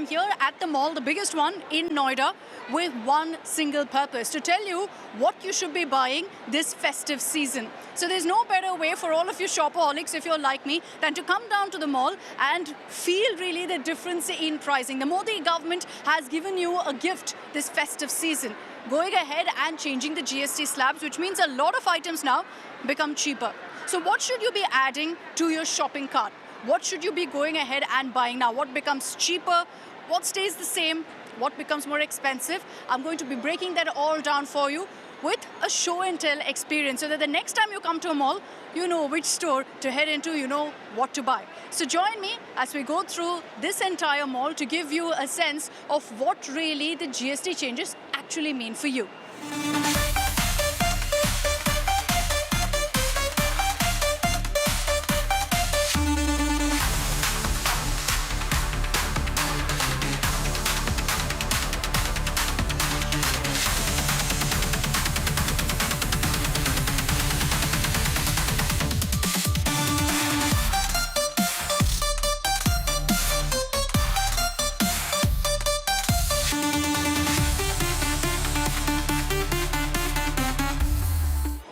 I'm here at the mall, the biggest one in Noida, with one single purpose, to tell you what you should be buying this festive season. So there's no better way for all of you shopaholics, if you're like me, than to come down to the mall and feel really the difference in pricing. The Modi government has given you a gift this festive season, going ahead and changing the GST slabs, which means a lot of items now become cheaper. So what should you be adding to your shopping cart? What should you be going ahead and buying now? What becomes cheaper? What stays the same? What becomes more expensive? I'm going to be breaking that all down for you with a show and tell experience, so that the next time you come to a mall, you know which store to head into, you know what to buy. So join me as we go through this entire mall to give you a sense of what really the GST changes actually mean for you.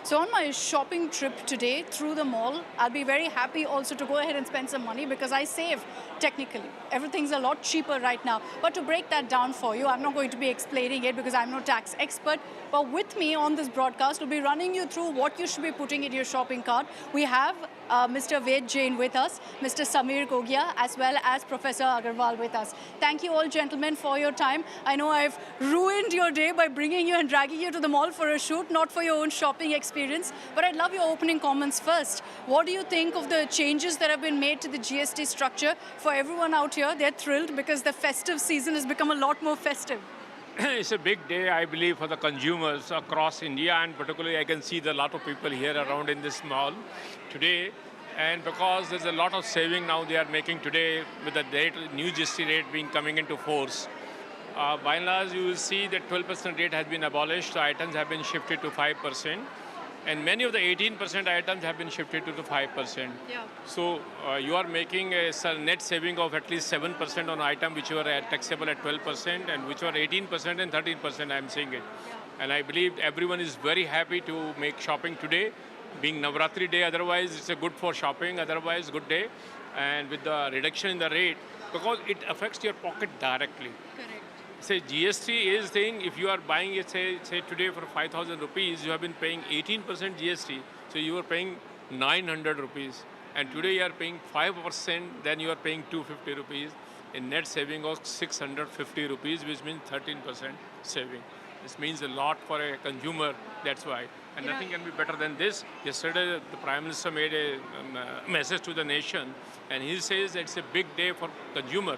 So on my shopping trip today through the mall, I'll be very happy also to go ahead and spend some money because I save technically. Everything's a lot cheaper right now. But to break that down for you, I'm not going to be explaining it because I'm no tax expert. But with me on this broadcast, we'll be running you through what you should be putting in your shopping cart. We have Mr. Ved Jain with us, Mr. Samir Gogia, as well as Professor Agarwal with us. Thank you all, gentlemen, for your time. I know I've ruined your day by bringing you and dragging you to the mall for a shoot, not for your own shopping experience. But I'd love your opening comments first. What do you think of the changes that have been made to the GST structure? For everyone out here, they're thrilled because the festive season has become a lot more festive. It's a big day, I believe, for the consumers across India, and particularly I can see a lot of people here around in this mall today. And because there's a lot of saving now they are making today with the new GST rate being coming into force. By and large, you will see that 12% rate has been abolished, the items have been shifted to 5%. And many of the 18% items have been shifted to the 5%. Yeah. So you are making a net saving of at least 7% on item which were taxable at 12% and which were 18% and 13%, I'm saying it. Yeah. And I believe everyone is very happy to make shopping today, being Navratri day, otherwise it's a good for shopping, otherwise good day. And with the reduction in the rate, because it affects your pocket directly. Correct. Say GST is saying if you are buying it, say today for 5,000 rupees, you have been paying 18% GST, so you are paying 900 rupees. And today you are paying 5%, then you are paying 250 rupees, a net saving of 650 rupees, which means 13% saving. This means a lot for a consumer, that's why. And nothing can be better than this. Yesterday, the Prime Minister made a message to the nation, and he says that it's a big day for consumer.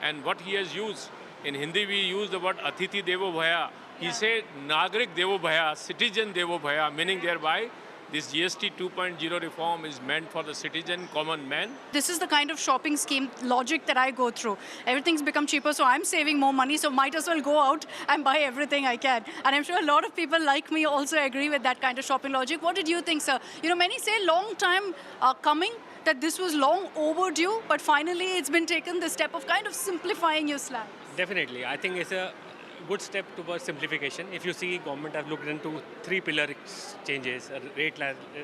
And what he has used, in Hindi, we use the word Atithi Devo Bhaya. He said Nagrik Devo Bhaya, citizen Devo Bhaya, meaning thereby this GST 2.0 reform is meant for the citizen, common man. This is the kind of shopping scheme logic that I go through. Everything's become cheaper, so I'm saving more money, so might as well go out and buy everything I can. And I'm sure a lot of people like me also agree with that kind of shopping logic. What did you think, sir? You know, many say long time coming, that this was long overdue, but finally it's been taken the step of kind of simplifying your slab. Definitely. I think it's a good step towards simplification. If you see, government has looked into 3 pillar changes, rate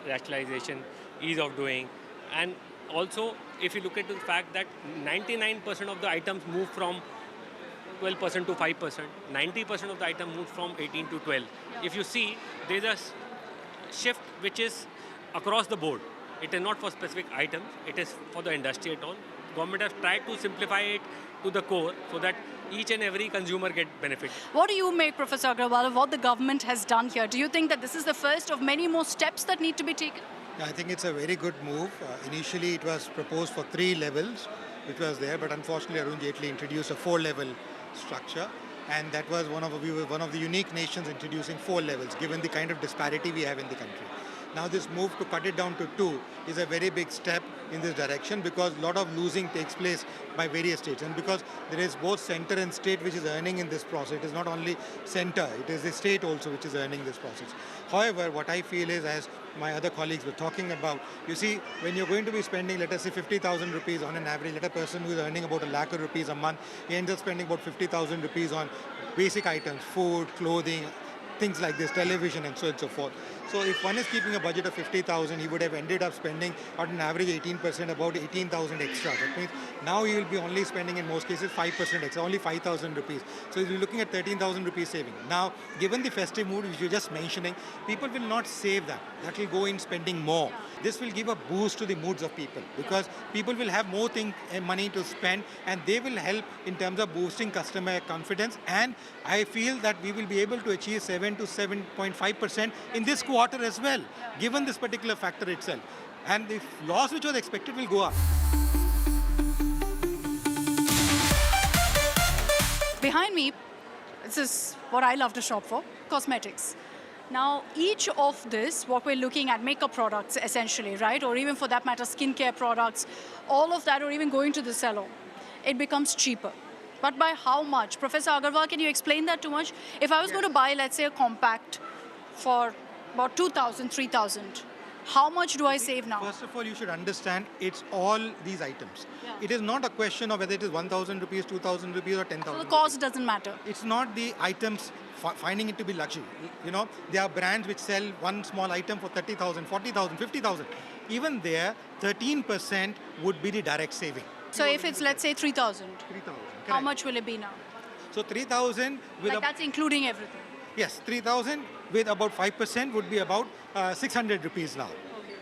rationalization, ease of doing. And also, if you look at the fact that 99% of the items move from 12% to 5%, 90% of the item moved from 18 to 12. If you see, there's a shift which is across the board. It is not for specific items, it is for the industry at all. Government has tried to simplify it to the core so that each and every consumer get benefit. What do you make, Professor Agarwal, of what the government has done here? Do you think that this is the first of many more steps that need to be taken? I think it's a very good move. Initially, it was proposed for 3 levels, which was there, but unfortunately, Arun Jaitley introduced a 4-level structure, and that was we were one of the unique nations introducing 4 levels, given the kind of disparity we have in the country. Now this move to cut it down to 2 is a very big step in this direction, because a lot of losing takes place by various states, and because there is both center and state which is earning in this process. It is not only center, it is the state also which is earning this process. However, what I feel is, as my other colleagues were talking about, you see, when you're going to be spending, let us say 50,000 rupees on an average, let a person who is earning about 1 lakh rupees a month, he ends up spending about 50,000 rupees on basic items, food, clothing, things like this, television and so on and so forth. So if one is keeping a budget of 50,000, he would have ended up spending on an average 18%, about 18,000 extra. That means now he will be only spending in most cases 5% extra, only 5,000 rupees. So he'll be looking at 13,000 rupees saving. Now, given the festive mood which you're just mentioning, people will not save that. That will go in spending more. This will give a boost to the moods of people, because people will have more money to spend, and they will help in terms of boosting customer confidence. And I feel that we will be able to achieve 7 to 7.5% in this quarter as well, given this particular factor itself. And the loss which was expected will go up. Behind me, this is what I love to shop for, cosmetics. Now, each of this, what we're looking at, makeup products essentially, right? Or even for that matter, skincare products, all of that, or even going to the salon, it becomes cheaper. But by how much? Professor Agarwal, can you explain that too much? If I was going to buy, let's say, a compact for about 2,000, 3,000, how much do I save now? First of all, you should understand it's all these items. Yeah. It is not a question of whether it is 1,000 rupees, 2,000 rupees or 10,000 So the rupees. cost doesn't matter. It's not the items finding it to be luxury. You know, there are brands which sell one small item for 30,000, 40,000, 50,000. Even there, 13% would be the direct saving. So if it's, let's say, 3,000, 3,000. how correct. much will it be now? So 3,000 with Like that's including everything. yes, 3,000 with about 5% would be about 600 rupees now.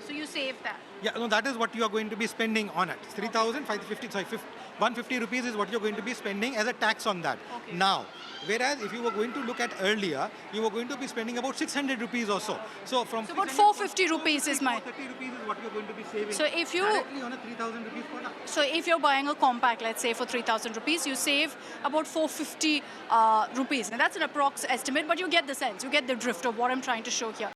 So you save that. Yeah, no, that is what you are going to be spending on it. 3,000, 550, sorry, 150 rupees is what you're going to be spending as a tax on that. Okay. Now, whereas if you were going to look at earlier, you were going to be spending about 600 rupees or so. So from So about 600 450 rupees is my. 430 rupees is what you're going to be saving. So if you- directly on a 3,000 rupees product. So if you're buying a compact, let's say for 3,000 rupees, you save about 450 rupees. Now that's an approx estimate, but you get the sense, you get the drift of what I'm trying to show here.